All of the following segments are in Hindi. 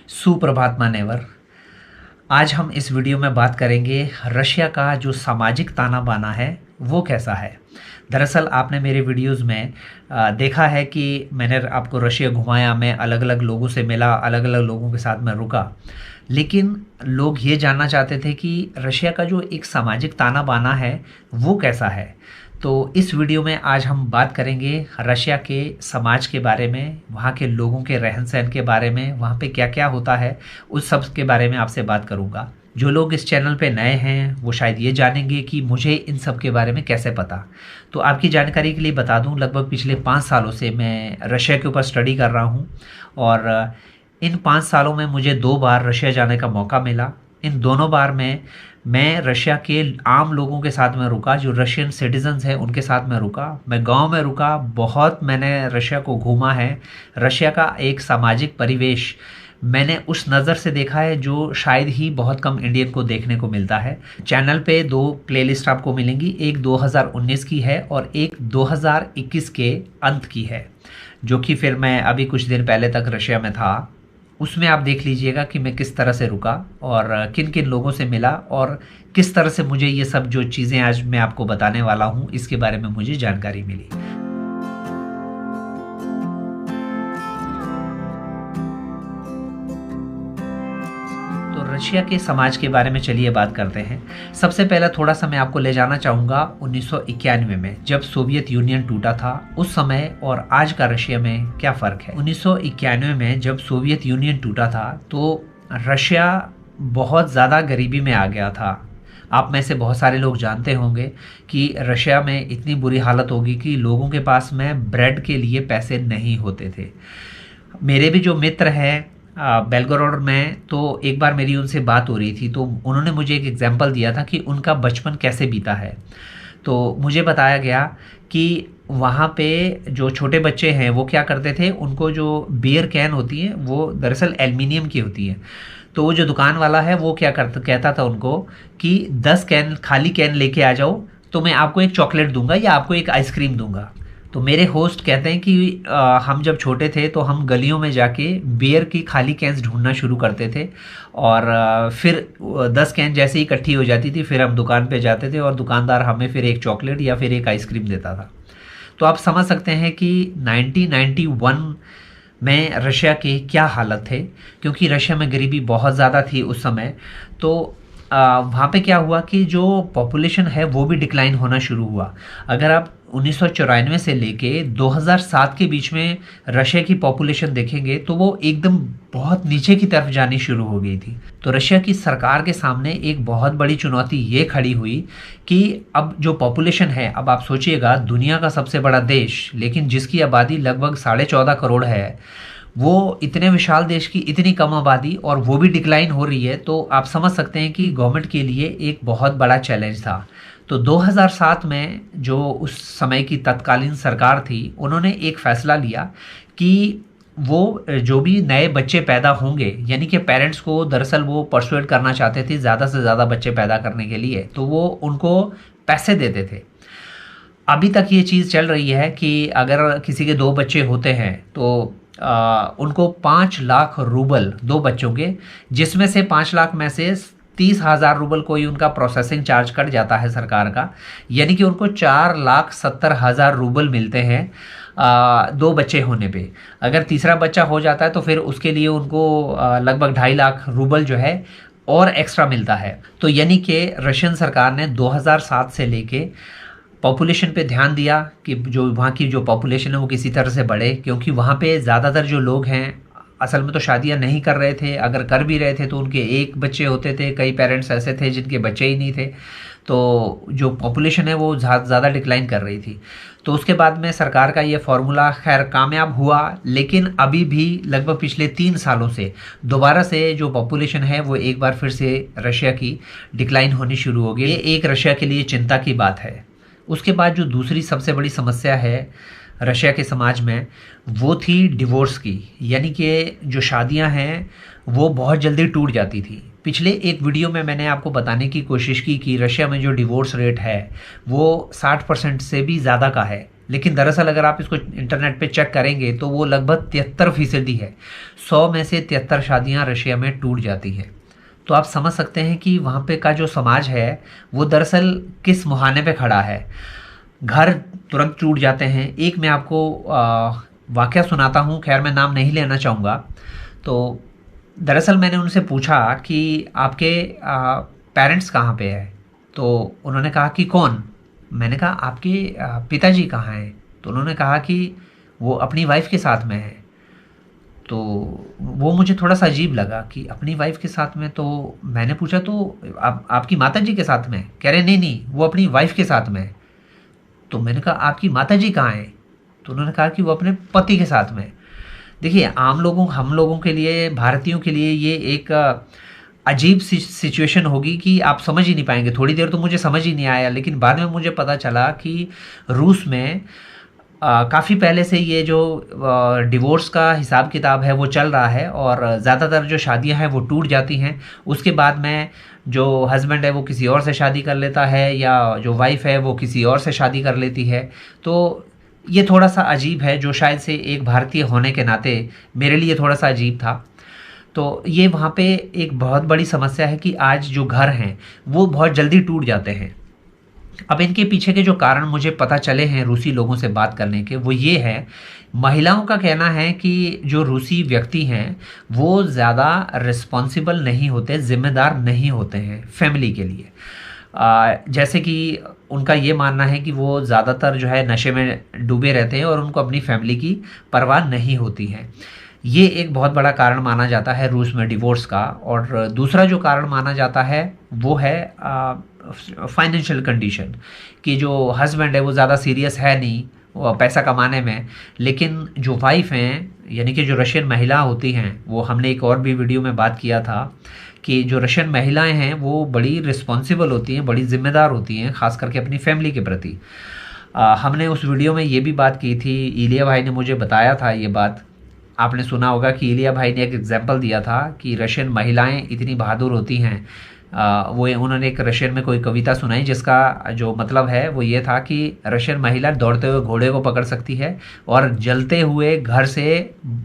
सुप्रभात मान्यवर। आज हम इस वीडियो में बात करेंगे रशिया का जो सामाजिक ताना बाना है वो कैसा है। दरअसल आपने मेरे वीडियोस में देखा है कि मैंने आपको रशिया घुमाया, मैं अलग अलग लोगों से मिला, अलग अलग लोगों के साथ मैं रुका, लेकिन लोग ये जानना चाहते थे कि रशिया का जो एक सामाजिक ताना बाना है वो कैसा है। तो इस वीडियो में आज हम बात करेंगे रशिया के समाज के बारे में, वहाँ के लोगों के रहन सहन के बारे में, वहाँ पे क्या क्या होता है उस सब के बारे में आपसे बात करूँगा। जो लोग इस चैनल पे नए हैं वो शायद ये जानेंगे कि मुझे इन सब के बारे में कैसे पता। तो आपकी जानकारी के लिए बता दूं, लगभग पिछले 5 सालों से मैं रशिया के ऊपर स्टडी कर रहा हूं और इन 5 सालों में मुझे 2 बार रशिया जाने का मौका मिला। इन दोनों बार में मैं रशिया के आम लोगों के साथ में रुका, जो रशियन सिटीजन्स हैं उनके साथ में रुका, मैं गांव में रुका, बहुत मैंने रशिया को घूमा है। रशिया का एक सामाजिक परिवेश मैंने उस नज़र से देखा है जो शायद ही बहुत कम इंडियन को देखने को मिलता है। चैनल पे 2 प्लेलिस्ट आपको मिलेंगी, एक 2019 की है और एक 2021 के अंत की है, जो कि फिर मैं अभी कुछ दिन पहले तक रशिया में था। उसमें आप देख लीजिएगा कि मैं किस तरह से रुका और किन किन लोगों से मिला और किस तरह से मुझे ये सब जो चीज़ें आज मैं आपको बताने वाला हूँ इसके बारे में मुझे जानकारी मिली। रशिया के समाज के बारे में चलिए बात करते हैं। सबसे पहले थोड़ा सा मैं आपको ले जाना चाहूँगा 1991 में, जब सोवियत यूनियन टूटा था। उस समय और आज का रशिया में क्या फ़र्क है। 1991 में जब सोवियत यूनियन टूटा था तो रशिया बहुत ज़्यादा गरीबी में आ गया था। आप में से बहुत सारे लोग जानते होंगे कि रशिया में इतनी बुरी हालत होगी कि लोगों के पास में ब्रेड के लिए पैसे नहीं होते थे। मेरे भी जो मित्र हैं बेलगोरोड में, तो एक बार मेरी उनसे बात हो रही थी तो उन्होंने मुझे एक एग्जांपल दिया था कि उनका बचपन कैसे बीता है। तो मुझे बताया गया कि वहाँ पे जो छोटे बच्चे हैं वो क्या करते थे, उनको जो बियर कैन होती है वो दरअसल एल्युमिनियम की होती है। तो वो जो दुकान वाला है वो क्या कहता था उनको कि 10 कैन खाली कैन लेके आ जाओ तो मैं आपको एक चॉकलेट दूंगा या आपको एक आइसक्रीम दूंगा। तो मेरे होस्ट कहते हैं कि हम जब छोटे थे तो हम गलियों में जाके बियर की खाली कैंस ढूंढना शुरू करते थे और फिर 10 कैन जैसे ही इकट्ठी हो जाती थी फिर हम दुकान पे जाते थे और दुकानदार हमें फिर एक चॉकलेट या फिर एक आइसक्रीम देता था। तो आप समझ सकते हैं कि 1991 में रशिया की क्या हालत थे, क्योंकि रशिया में गरीबी बहुत ज़्यादा थी उस समय। तो वहाँ पे क्या हुआ कि जो पॉपुलेशन है वो भी डिक्लाइन होना शुरू हुआ। अगर आप 1994 से लेके 2007 के बीच में रशिया की पॉपुलेशन देखेंगे तो वो एकदम बहुत नीचे की तरफ जानी शुरू हो गई थी। तो रशिया की सरकार के सामने एक बहुत बड़ी चुनौती ये खड़ी हुई कि अब जो पॉपुलेशन है, अब आप सोचिएगा दुनिया का सबसे बड़ा देश लेकिन जिसकी आबादी लगभग 14.5 करोड़ है, वो इतने विशाल देश की इतनी कम आबादी और वो भी डिक्लाइन हो रही है, तो आप समझ सकते हैं कि गवर्नमेंट के लिए एक बहुत बड़ा चैलेंज था। तो 2007 में जो उस समय की तत्कालीन सरकार थी उन्होंने एक फ़ैसला लिया कि वो जो भी नए बच्चे पैदा होंगे, यानी कि पेरेंट्स को दरअसल वो परसुएड करना चाहते थे ज़्यादा से ज़्यादा बच्चे पैदा करने के लिए, तो वो उनको पैसे देते थे। अभी तक ये चीज़ चल रही है कि अगर किसी के 2 बच्चे होते हैं तो उनको 5 लाख रूबल 2 बच्चों के, जिसमें से 5 लाख में से 30,000 रूबल कोई उनका प्रोसेसिंग चार्ज कट जाता है सरकार का, यानी कि उनको 4,70,000 रूबल मिलते हैं 2 बच्चे होने पे। अगर तीसरा बच्चा हो जाता है तो फिर उसके लिए उनको लगभग 2.5 लाख रूबल जो है और एक्स्ट्रा मिलता है। तो यानी कि रशियन सरकार ने 2007 से लेके पॉपुलेशन पे ध्यान दिया कि जो वहाँ की जो पॉपुलेशन है वो किसी तरह से बढ़े, क्योंकि वहाँ पे ज़्यादातर जो लोग हैं असल में तो शादियाँ नहीं कर रहे थे, अगर कर भी रहे थे तो उनके 1 बच्चे होते थे, कई पेरेंट्स ऐसे थे जिनके बच्चे ही नहीं थे। तो जो पॉपुलेशन है वो ज़्यादा डिक्लाइन कर रही थी। तो उसके बाद में सरकार का ये फार्मूला खैर कामयाब हुआ, लेकिन अभी भी लगभग पिछले 3 सालों से दोबारा से जो पॉपुलेशन है वो एक बार फिर से रशिया की डिक्लाइन होनी शुरू हो गई। ये एक रशिया के लिए चिंता की बात है। उसके बाद जो दूसरी सबसे बड़ी समस्या है रशिया के समाज में वो थी डिवोर्स की, यानी कि जो शादियां हैं वो बहुत जल्दी टूट जाती थी। पिछले एक वीडियो में मैंने आपको बताने की कोशिश की कि रशिया में जो डिवोर्स रेट है वो 60% से भी ज़्यादा का है। लेकिन दरअसल अगर आप इसको इंटरनेट पे चेक करेंगे तो वो लगभग 73% है। 100 में से 73 शादियाँ रशिया में टूट जाती हैं। तो आप समझ सकते हैं कि वहाँ पे का जो समाज है वो दरअसल किस मुहाने पे खड़ा है। घर तुरंत टूट जाते हैं। एक मैं आपको वाकया सुनाता हूँ, खैर मैं नाम नहीं लेना चाहूँगा। तो दरअसल मैंने उनसे पूछा कि आपके पेरेंट्स कहाँ पे है, तो उन्होंने कहा कि कौन? मैंने कहा आपके पिताजी कहाँ हैं? तो उन्होंने कहा कि वो अपनी वाइफ के साथ में है। तो वो मुझे थोड़ा सा अजीब लगा कि अपनी वाइफ के साथ में। तो मैंने पूछा तो आपकी माता जी के साथ में? कह रहे नहीं नहीं, वो अपनी वाइफ के साथ में है। तो मैंने कहा आपकी माता जी कहाँ हैं? तो उन्होंने कहा कि वो अपने पति के साथ में। देखिए, आम लोगों हम लोगों के लिए, भारतीयों के लिए ये एक अजीब सी सिचुएशन होगी कि आप समझ ही नहीं पाएंगे। थोड़ी देर तो मुझे समझ ही नहीं आया, लेकिन बाद में मुझे पता चला कि रूस में काफ़ी पहले से ये जो डिवोर्स का हिसाब किताब है वो चल रहा है, और ज़्यादातर जो शादियां हैं वो टूट जाती हैं। उसके बाद में जो हस्बैंड है वो किसी और से शादी कर लेता है, या जो वाइफ है वो किसी और से शादी कर लेती है। तो ये थोड़ा सा अजीब है, जो शायद से एक भारतीय होने के नाते मेरे लिए थोड़ा सा अजीब था। तो ये वहाँ पे एक बहुत बड़ी समस्या है कि आज जो घर हैं वो बहुत जल्दी टूट जाते हैं। अब इनके पीछे के जो कारण मुझे पता चले हैं रूसी लोगों से बात करने के, वो ये है, महिलाओं का कहना है कि जो रूसी व्यक्ति हैं वो ज़्यादा रिस्पॉन्सिबल नहीं होते, जिम्मेदार नहीं होते हैं फैमिली के लिए। जैसे कि उनका ये मानना है कि वो ज़्यादातर जो है नशे में डूबे रहते हैं और उनको अपनी फैमिली की परवाह नहीं होती है। ये एक बहुत बड़ा कारण माना जाता है रूस में डिवोर्स का। और दूसरा जो कारण माना जाता है वो है फाइनेंशियल कंडीशन, कि जो हस्बैंड है वो ज़्यादा सीरियस है नहीं वो पैसा कमाने में, लेकिन जो वाइफ हैं यानी कि जो रशियन महिला होती हैं, वो हमने एक और भी वीडियो में बात किया था कि जो रशियन महिलाएं हैं वो बड़ी रिस्पॉन्सिबल होती हैं, बड़ी जिम्मेदार होती हैं, ख़ास करके अपनी फैमिली के प्रति। हमने उस वीडियो में ये भी बात की थी, इलिया भाई ने मुझे बताया था ये बात। आपने सुना होगा कि इलिया भाई ने एक एग्जाम्पल दिया था कि रशियन महिलाएं इतनी बहादुर होती हैं। वो उन्होंने एक रशियन में कोई कविता सुनाई जिसका जो मतलब है वो ये था कि रशियन महिला दौड़ते हुए घोड़े को पकड़ सकती है और जलते हुए घर से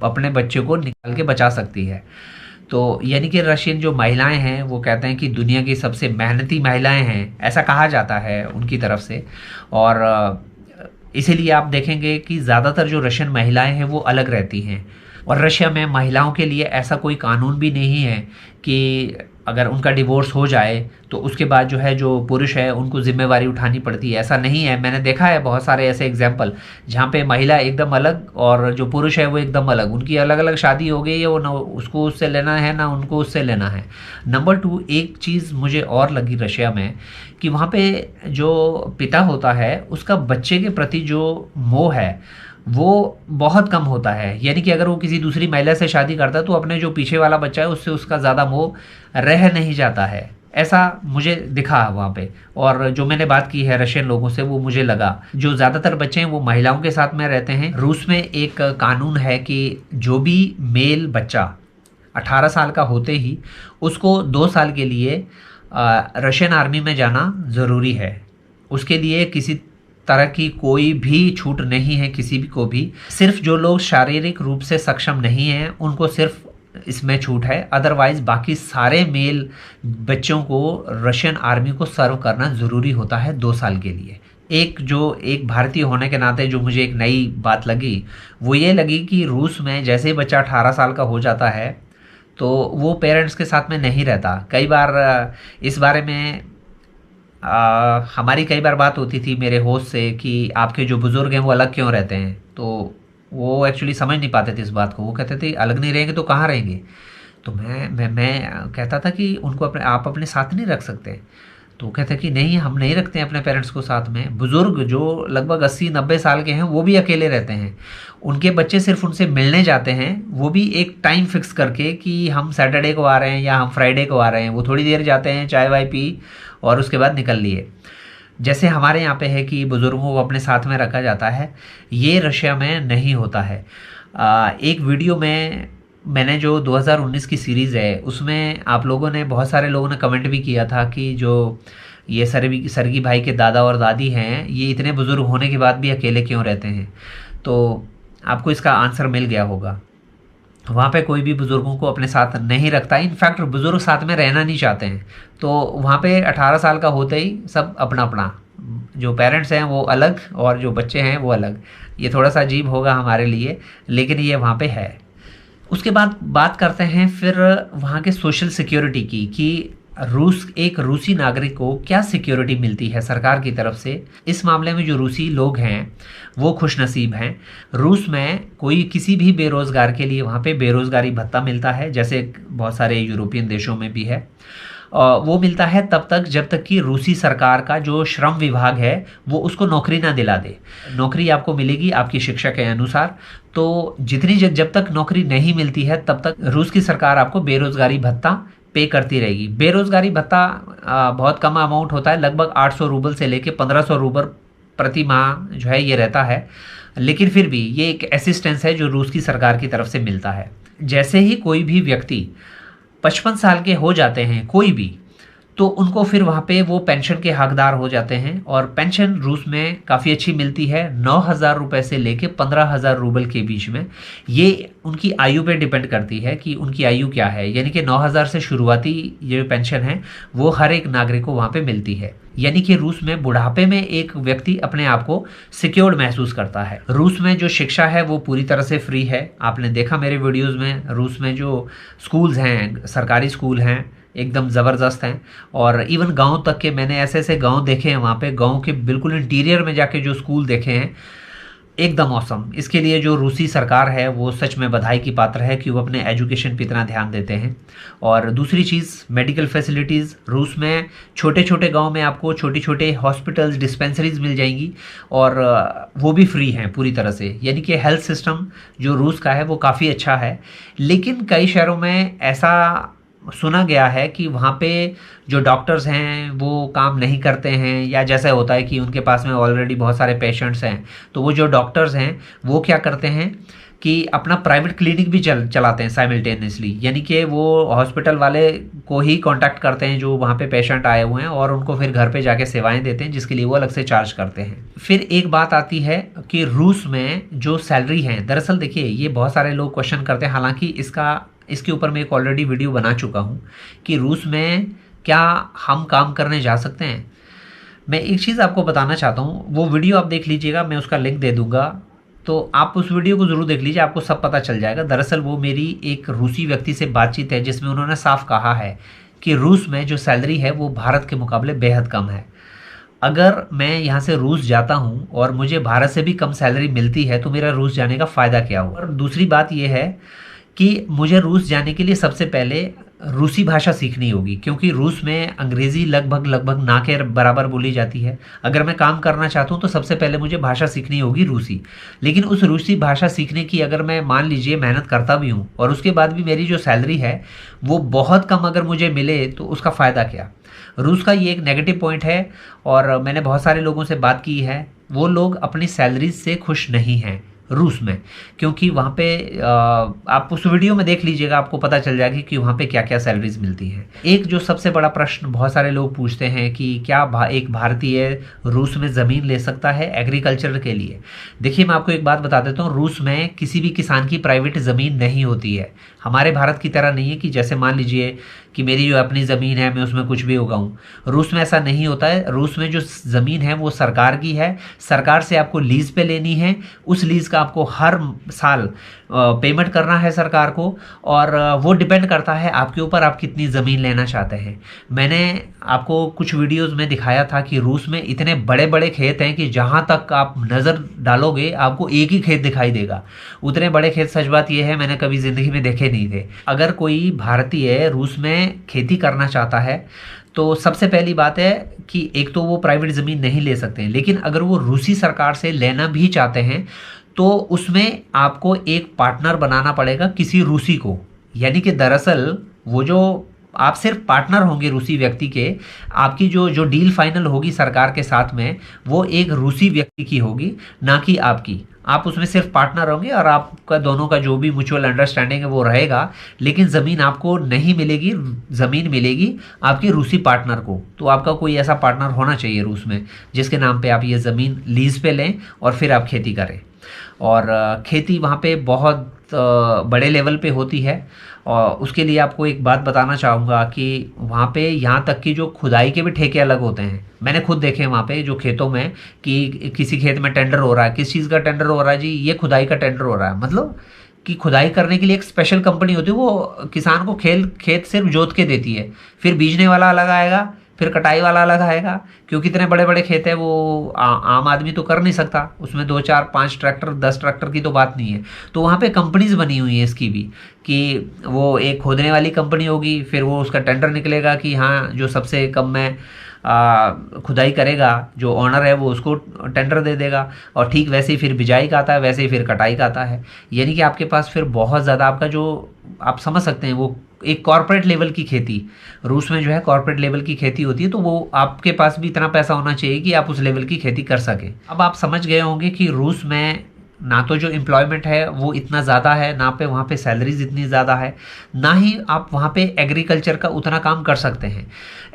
अपने बच्चे को निकाल के बचा सकती है। तो यानी कि रशियन जो महिलाएं हैं वो कहते हैं कि दुनिया की सबसे मेहनती महिलाएं हैं, ऐसा कहा जाता है उनकी तरफ से। और इसीलिए आप देखेंगे कि ज़्यादातर जो रशियन महिलाएं हैं वो अलग रहती हैं। और रशिया में महिलाओं के लिए ऐसा कोई कानून भी नहीं है कि अगर उनका डिवोर्स हो जाए तो उसके बाद जो है जो पुरुष है उनको जिम्मेवारी उठानी पड़ती है, ऐसा नहीं है। मैंने देखा है बहुत सारे ऐसे एग्जाम्पल जहाँ पे महिला एकदम अलग और जो पुरुष है वो एकदम अलग, उनकी अलग अलग शादी हो गई है, वो ना उसको उससे लेना है ना उनको उससे लेना है। नंबर 2, एक चीज़ मुझे और लगी रशिया में कि वहाँ पे जो पिता होता है उसका बच्चे के प्रति जो मोह है वो बहुत कम होता है। यानी कि अगर वो किसी दूसरी महिला से शादी करता है तो अपने जो पीछे वाला बच्चा है उससे उसका ज़्यादा मोह रह नहीं जाता है, ऐसा मुझे दिखा वहाँ पे। और जो मैंने बात की है रशियन लोगों से वो मुझे लगा जो ज़्यादातर बच्चे हैं वो महिलाओं के साथ में रहते हैं। रूस में एक कानून है कि जो भी मेल बच्चा 18 साल का होते ही उसको 2 साल के लिए रशियन आर्मी में जाना ज़रूरी है। उसके लिए किसी तरह की कोई भी छूट नहीं है किसी भी को भी। सिर्फ जो लोग शारीरिक रूप से सक्षम नहीं हैं उनको सिर्फ इसमें छूट है, अदरवाइज बाकी सारे मेल बच्चों को रशियन आर्मी को सर्व करना ज़रूरी होता है 2 साल के लिए। एक भारतीय होने के नाते जो मुझे एक नई बात लगी वो ये लगी कि रूस में जैसे ही बच्चा 18 साल का हो जाता है तो वो पेरेंट्स के साथ में नहीं रहता। कई बार इस बारे में हमारी कई बार बात होती थी मेरे होस्ट से कि आपके जो बुज़ुर्ग हैं वो अलग क्यों रहते हैं, तो वो एक्चुअली समझ नहीं पाते थे इस बात को। वो कहते थे अलग नहीं रहेंगे तो कहाँ रहेंगे। तो मैं कहता था कि उनको आप अपने साथ नहीं रख सकते। तो वो कहते कि नहीं हम नहीं रखते हैं अपने पेरेंट्स को साथ में। बुज़ुर्ग जो लगभग 80-90 साल के हैं वो भी अकेले रहते हैं, उनके बच्चे सिर्फ उनसे मिलने जाते हैं, वो भी एक टाइम फिक्स करके कि हम सैटरडे को आ रहे हैं या हम फ्राइडे को आ रहे हैं। वो थोड़ी देर जाते हैं, चाय वाय पी और उसके बाद निकल लिए। जैसे हमारे यहाँ पे है कि बुज़ुर्गों को अपने साथ में रखा जाता है, ये रशिया में नहीं होता है। एक वीडियो में मैंने जो 2019 की सीरीज़ है उसमें आप लोगों ने बहुत सारे लोगों ने कमेंट भी किया था कि जो ये सरगी भाई के दादा और दादी हैं, ये इतने बुज़ुर्ग होने के बाद भी अकेले क्यों रहते हैं? तो आपको इसका आंसर मिल गया होगा। वहाँ पे कोई भी बुज़ुर्गों को अपने साथ नहीं रखता, इनफैक्ट बुज़ुर्ग साथ में रहना नहीं चाहते हैं। तो वहाँ पे 18 साल का होते ही सब अपना अपना, जो पेरेंट्स हैं वो अलग और जो बच्चे हैं वो अलग। ये थोड़ा सा अजीब होगा हमारे लिए, लेकिन ये वहाँ पे है। उसके बाद बात करते हैं फिर वहाँ के सोशल सिक्योरिटी की, कि एक रूसी नागरिक को क्या सिक्योरिटी मिलती है सरकार की तरफ से। इस मामले में जो रूसी लोग हैं वो खुशनसीब हैं। रूस में कोई किसी भी बेरोज़गार के लिए वहाँ पे बेरोज़गारी भत्ता मिलता है, जैसे बहुत सारे यूरोपियन देशों में भी है। वो मिलता है तब तक जब तक कि रूसी सरकार का जो श्रम विभाग है वो उसको नौकरी ना दिला दे। नौकरी आपको मिलेगी आपकी शिक्षा के अनुसार। तो जब तक नौकरी नहीं मिलती है तब तक रूस की सरकार आपको बेरोज़गारी भत्ता पे करती रहेगी। बेरोज़गारी भत्ता बहुत कम अमाउंट होता है, लगभग 800 रूबल से लेके 1500 रूबल प्रति माह जो है ये रहता है। लेकिन फिर भी ये एक असिस्टेंस है जो रूस की सरकार की तरफ से मिलता है। जैसे ही कोई भी व्यक्ति 55 साल के हो जाते हैं कोई भी, तो उनको फिर वहाँ पे वो पेंशन के हकदार हो जाते हैं। और पेंशन रूस में काफ़ी अच्छी मिलती है, 9,000 रुपये से लेके 15,000 रूबल के बीच में। ये उनकी आयु पे डिपेंड करती है कि उनकी आयु क्या है, यानी कि 9,000 से शुरुआती ये पेंशन है वो हर एक नागरिक को वहाँ पे मिलती है। यानी कि रूस में बुढ़ापे में एक व्यक्ति अपने आप को सिक्योर्ड महसूस करता है। रूस में जो शिक्षा है वो पूरी तरह से फ्री है। आपने देखा मेरे वीडियोज़ में, रूस में जो स्कूल्स हैं, सरकारी स्कूल हैं, एकदम ज़बरदस्त हैं। और इवन गांव तक के मैंने ऐसे ऐसे गांव देखे हैं, वहाँ पे गांव के बिल्कुल इंटीरियर में जाके जो स्कूल देखे हैं, एकदम औसम। इसके लिए जो रूसी सरकार है वो सच में बधाई की पात्र है कि वो अपने एजुकेशन पे इतना ध्यान देते हैं। और दूसरी चीज़, मेडिकल फैसिलिटीज़ रूस में छोटे छोटे गांव में आपको छोटे छोटे हॉस्पिटल्स, डिस्पेंसरीज मिल जाएंगी और वो भी फ्री हैं पूरी तरह से। यानी कि हेल्थ सिस्टम जो रूस का है वो काफ़ी अच्छा है। लेकिन कई शहरों में ऐसा सुना गया है कि वहाँ पे जो डॉक्टर्स हैं वो काम नहीं करते हैं, या जैसा होता है कि उनके पास में ऑलरेडी बहुत सारे पेशेंट्स हैं, तो वो जो डॉक्टर्स हैं वो क्या करते हैं कि अपना प्राइवेट क्लिनिक भी चलाते हैं साइमल्टेनियसली। यानी कि वो हॉस्पिटल वाले को ही कांटेक्ट करते हैं जो वहाँ पे पेशेंट आए हुए हैं, और उनको फिर घर पे जाके सेवाएं देते हैं, जिसके लिए वो अलग से चार्ज करते हैं। फिर एक बात आती है कि रूस में जो सैलरी है, दरअसल देखिए ये बहुत सारे लोग क्वेश्चन करते हैं, हालांकि इसके ऊपर मैं एक ऑलरेडी वीडियो बना चुका हूँ कि रूस में क्या हम काम करने जा सकते हैं। मैं एक चीज़ आपको बताना चाहता हूँ, वो वीडियो आप देख लीजिएगा, मैं उसका लिंक दे दूँगा, तो आप उस वीडियो को ज़रूर देख लीजिए, आपको सब पता चल जाएगा। दरअसल वो मेरी एक रूसी व्यक्ति से बातचीत है जिसमें उन्होंने साफ कहा है कि रूस में जो सैलरी है वो भारत के मुकाबले बेहद कम है। अगर मैं यहाँ से रूस जाता हूँ और मुझे भारत से भी कम सैलरी मिलती है तो मेरा रूस जाने का फ़ायदा क्या हुआ। और दूसरी बात यह है कि मुझे रूस जाने के लिए सबसे पहले रूसी भाषा सीखनी होगी, क्योंकि रूस में अंग्रेज़ी लगभग ना के बराबर बोली जाती है। अगर मैं काम करना चाहता हूँ तो सबसे पहले मुझे भाषा सीखनी होगी रूसी। लेकिन उस रूसी भाषा सीखने की अगर मैं मान लीजिए मेहनत करता भी हूँ और उसके बाद भी मेरी जो सैलरी है वो बहुत कम अगर मुझे मिले तो उसका फ़ायदा क्या। रूस का ये एक नेगेटिव पॉइंट है। और मैंने बहुत सारे लोगों से बात की है, वो लोग अपनी सैलरीज से खुश नहीं हैं रूस में, क्योंकि वहाँ पे आप उस वीडियो में देख लीजिएगा, आपको पता चल जाएगी कि वहाँ पे क्या क्या सैलरीज मिलती हैं। एक जो सबसे बड़ा प्रश्न बहुत सारे लोग पूछते हैं कि क्या एक भारतीय रूस में ज़मीन ले सकता है एग्रीकल्चर के लिए। देखिए मैं आपको एक बात बता देता हूँ, रूस में किसी भी किसान की प्राइवेट ज़मीन नहीं होती है। हमारे भारत की तरह नहीं है कि जैसे मान लीजिए कि मेरी जो अपनी ज़मीन है मैं उसमें कुछ भी उगाऊँ। रूस में ऐसा नहीं होता है। रूस में जो ज़मीन है वो सरकार की है, सरकार से आपको लीज़ पे लेनी है, उस लीज़ का आपको हर साल पेमेंट करना है सरकार को, और वो डिपेंड करता है आपके ऊपर आप कितनी ज़मीन लेना चाहते हैं। मैंने आपको कुछ वीडियोज़ में दिखाया था कि रूस में इतने बड़े बड़े खेत हैं कि जहाँ तक आप नज़र डालोगे आपको एक ही खेत दिखाई देगा। उतने बड़े खेत, सच बात यह है मैंने कभी ज़िंदगी में देखे नहीं थे। अगर कोई भारतीय रूस में खेती करना चाहता है तो सबसे पहली बात है कि एक तो वो प्राइवेट ज़मीन नहीं ले सकते हैं, लेकिन अगर वो रूसी सरकार से लेना भी चाहते हैं तो उसमें आपको एक पार्टनर बनाना पड़ेगा किसी रूसी को। यानी कि दरअसल वो जो आप सिर्फ पार्टनर होंगे रूसी व्यक्ति के। आपकी जो जो डील फाइनल होगी सरकार के साथ में, वो एक रूसी व्यक्ति की होगी, ना कि आपकी। आप उसमें सिर्फ पार्टनर होंगे और आपका दोनों का जो भी म्यूचुअल अंडरस्टैंडिंग है वो रहेगा, लेकिन ज़मीन आपको नहीं मिलेगी, ज़मीन मिलेगी आपके रूसी पार्टनर को। तो आपका कोई ऐसा पार्टनर होना चाहिए रूस में जिसके नाम पे आप ये ज़मीन लीज़ पे लें और फिर आप खेती करें। और खेती वहाँ पे बहुत बड़े लेवल पे होती है। और उसके लिए आपको एक बात बताना चाहूँगा कि वहाँ पे यहाँ तक कि जो खुदाई के भी ठेके अलग होते हैं। मैंने खुद देखे वहाँ पे जो खेतों में कि किसी खेत में टेंडर हो रहा है, किस चीज़ का टेंडर हो रहा है जी, ये खुदाई का टेंडर हो रहा है। मतलब कि खुदाई करने के लिए एक स्पेशल कंपनी होती है, वो किसान को खेत सिर्फ जोत के देती है। फिर बीजने वाला अलग आएगा, फिर कटाई वाला अलग आएगा, क्योंकि इतने बड़े बड़े खेत है वो आम आदमी तो कर नहीं सकता। उसमें 2 4 5 ट्रैक्टर 10 ट्रैक्टर की तो बात नहीं है। तो वहाँ पे कंपनीज बनी हुई है इसकी भी, कि वो एक खोदने वाली कंपनी होगी, फिर वो उसका टेंडर निकलेगा कि हाँ जो सबसे कम में खुदाई करेगा, जो ऑनर है वो उसको टेंडर दे देगा। और ठीक वैसे ही फिर बिजाई का आता है, वैसे ही फिर कटाई का आता है। यानी कि आपके पास फिर बहुत ज़्यादा आपका जो आप समझ सकते हैं वो एक कॉर्पोरेट लेवल की खेती, रूस में जो है कॉर्पोरेट लेवल की खेती होती है। तो वो आपके पास भी इतना पैसा होना चाहिए कि आप उस लेवल की खेती कर सकें। अब आप समझ गए होंगे कि रूस में ना तो जो एम्प्लॉयमेंट है वो इतना ज़्यादा है, ना पे वहाँ पे सैलरीज इतनी ज़्यादा है, ना ही आप वहाँ पे एग्रीकल्चर का उतना काम कर सकते हैं।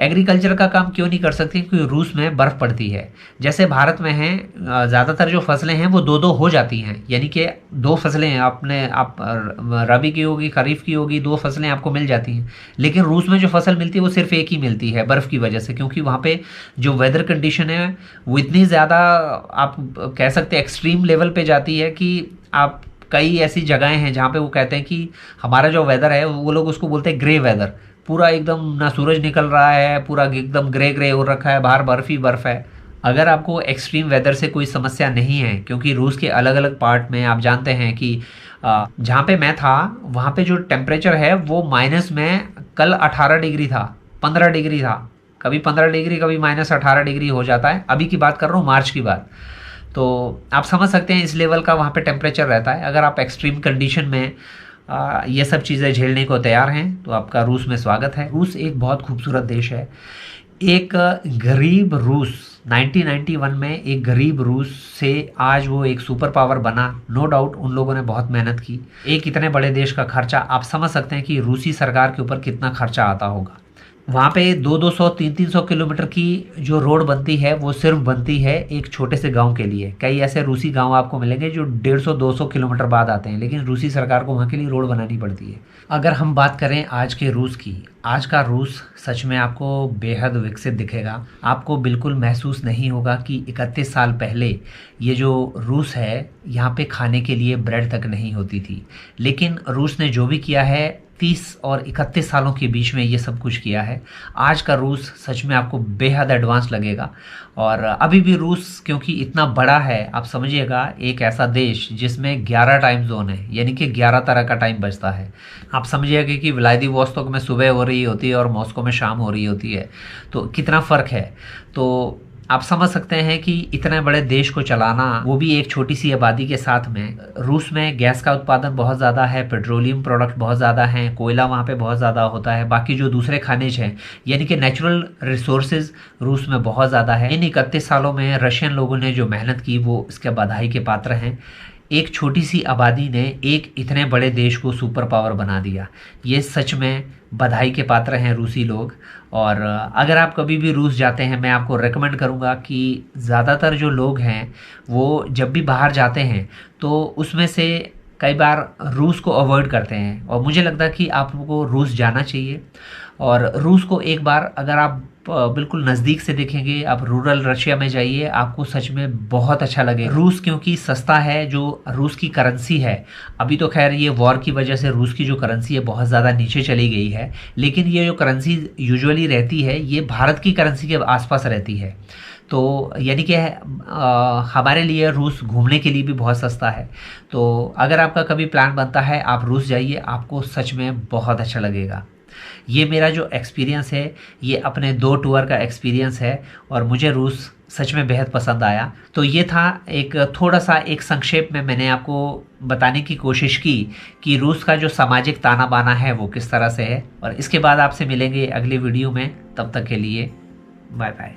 एग्रीकल्चर का काम क्यों नहीं कर सकते? क्योंकि रूस में बर्फ़ पड़ती है। जैसे भारत में है ज़्यादातर जो फसलें हैं वो 2-2 हो जाती हैं, यानी कि 2 फसलें हैं आप रबी की होगी, खरीफ की होगी, 2 फसलें आपको मिल जाती हैं। लेकिन रूस में जो फसल मिलती है वो सिर्फ एक ही मिलती है बर्फ़ की वजह से, क्योंकि वहाँ पे जो वेदर कंडीशन है वो इतनी ज़्यादा आप कह सकते हैं एक्सट्रीम लेवल पे जाती है कि आप कई ऐसी जगहें हैं जहाँ पे वो कहते हैं कि हमारा जो वेदर है वो लोग उसको बोलते हैं ग्रे वेदर। पूरा एकदम ना सूरज निकल रहा है, पूरा एकदम ग्रे ग्रे हो रखा है, बाहर बर्फ़ ही बर्फ़ है। अगर आपको एक्सट्रीम वेदर से कोई समस्या नहीं है, क्योंकि रूस के अलग अलग पार्ट में आप जानते हैं कि जहाँ पे मैं था वहाँ पे जो टेम्परेचर है वो माइनस में कल 18 डिग्री था, 15 डिग्री था, कभी 15 डिग्री कभी -18 डिग्री हो जाता है। अभी की बात कर रहा हूँ, मार्च की बात। तो आप समझ सकते हैं इस लेवल का वहाँ पे टेम्परेचर रहता है। अगर आप एक्सट्रीम कंडीशन में ये सब चीज़ें झेलने को तैयार हैं तो आपका रूस में स्वागत है। रूस एक बहुत खूबसूरत देश है। एक गरीब रूस 1991 में एक गरीब रूस से आज वो एक सुपर पावर बना। नो डाउट उन लोगों ने बहुत मेहनत की। एक इतने बड़े देश का खर्चा आप समझ सकते हैं कि रूसी सरकार के ऊपर कितना खर्चा आता होगा। वहाँ पे 200-200 300-300 किलोमीटर की जो रोड बनती है वो सिर्फ बनती है एक छोटे से गांव के लिए। कई ऐसे रूसी गांव आपको मिलेंगे जो 150-200 किलोमीटर बाद आते हैं, लेकिन रूसी सरकार को वहाँ के लिए रोड बनानी पड़ती है। अगर हम बात करें आज के रूस की, आज का रूस सच में आपको बेहद विकसित दिखेगा। आपको बिल्कुल महसूस नहीं होगा कि 31 साल पहले ये जो रूस है यहाँ पे खाने के लिए ब्रेड तक नहीं होती थी। लेकिन रूस ने जो भी किया है 30 और 31 सालों के बीच में ये सब कुछ किया है। आज का रूस सच में आपको बेहद एडवांस लगेगा। और अभी भी रूस क्योंकि इतना बड़ा है, आप समझिएगा एक ऐसा देश जिसमें 11 टाइम जोन है, यानी कि 11 तरह का टाइम बचता है। आप समझिएगा कि व्लादिवोस्तोक में सुबह हो रही होती है और मॉस्को में शाम हो रही होती है, तो कितना फ़र्क है। तो आप समझ सकते हैं कि इतने बड़े देश को चलाना, वो भी एक छोटी सी आबादी के साथ में। रूस में गैस का उत्पादन बहुत ज़्यादा है, पेट्रोलियम प्रोडक्ट बहुत ज़्यादा हैं, कोयला वहाँ पे बहुत ज़्यादा होता है। बाकी जो दूसरे खनिज हैं यानी कि नेचुरल रिसोर्सेज रूस में बहुत ज़्यादा है। इन 31 सालों में रशियन लोगों ने जो मेहनत की वो इसके बधाई के पात्र हैं। एक छोटी सी आबादी ने एक इतने बड़े देश को सुपर पावर बना दिया। ये सच में बधाई के पात्र हैं रूसी लोग। और अगर आप कभी भी रूस जाते हैं, मैं आपको रेकमेंड करूंगा कि ज़्यादातर जो लोग हैं वो जब भी बाहर जाते हैं तो उसमें से कई बार रूस को अवॉइड करते हैं। और मुझे लगता है कि आपको रूस जाना चाहिए। और रूस को एक बार अगर आप बिल्कुल नज़दीक से देखेंगे, आप रूरल रशिया में जाइए, आपको सच में बहुत अच्छा लगेगा। रूस क्योंकि सस्ता है, जो रूस की करेंसी है, अभी तो खैर ये वॉर की वजह से रूस की जो करेंसी है बहुत ज़्यादा नीचे चली गई है, लेकिन ये जो करेंसी यूजुअली रहती है ये भारत की करेंसी के आसपास रहती है। तो यानी कि हमारे लिए रूस घूमने के लिए भी बहुत सस्ता है। तो अगर आपका कभी प्लान बनता है आप रूस जाइए, आपको सच में बहुत अच्छा लगेगा। ये मेरा जो एक्सपीरियंस है ये अपने 2 टूर का एक्सपीरियंस है और मुझे रूस सच में बेहद पसंद आया। तो ये था एक थोड़ा सा एक संक्षेप में मैंने आपको बताने की कोशिश की कि रूस का जो सामाजिक ताना बाना है वो किस तरह से है। और इसके बाद आपसे मिलेंगे अगली वीडियो में, तब तक के लिए बाय बाय।